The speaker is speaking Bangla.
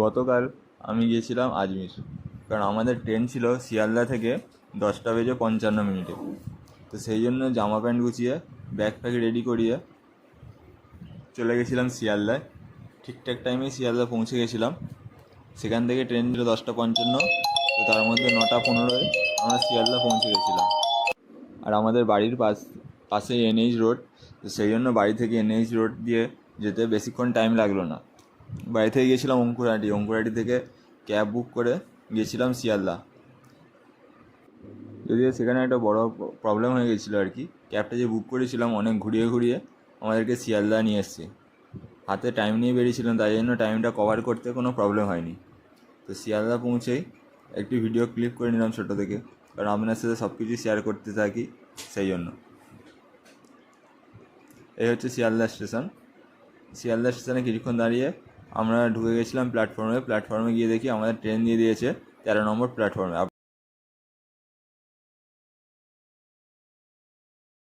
গতকাল আমি গিয়েছিলাম আজমির, কারণ আমাদের ট্রেন ছিল শিয়ালদা থেকে 10:55 তো সেই জন্য জামা প্যান্ট গুছিয়ে ব্যাগ ফ্যাগ রেডি করিয়ে চলে গেছিলাম শিয়ালদায়। ঠিকঠাক টাইমে শিয়ালদা পৌঁছে গেছিলাম। সেখান থেকে ট্রেন ছিল 10:55, তো তার মধ্যে 9:15 আমরা শিয়ালদা পৌঁছে গেছিলাম। আর আমাদের বাড়ির পাশেই এনএইচ রোড, তো সেই জন্য বাড়ি থেকে এনএইচ রোড দিয়ে যেতে বেশিক্ষণ টাইম লাগলো না। বাড়ি থেকে গিয়েছিলাম অঙ্কুরহাটি থেকে ক্যাব বুক করে গিয়েছিলাম শিয়ালদা। যদিও সেখানে একটা বড় প্রবলেম হয়ে গেছিলো আর কি। ক্যাবটা যে বুক করেছিলাম অনেক ঘুরিয়ে ঘুরিয়ে আমাদেরকে শিয়ালদা নিয়ে এসছে। হাতে টাইম নিয়ে বেরিয়েছিলাম, তাই জন্য টাইমটা কভার করতে কোনো প্রবলেম হয়নি। তো শিয়ালদা পৌঁছেই একটি ভিডিও ক্লিপ করে নিলাম ছোটো থেকে, কারণ আপনার সাথে সব কিছু শেয়ার করতে থাকি সেই জন্য। এই হচ্ছে শিয়ালদা স্টেশন। শিয়ালদা স্টেশনে কিছুক্ষণ দাঁড়িয়ে আমরা ঢুকে গেছিলাম প্ল্যাটফর্মে গিয়ে দেখি আমাদের ট্রেন দিয়ে দিয়েছে 13 নম্বর প্ল্যাটফর্মে।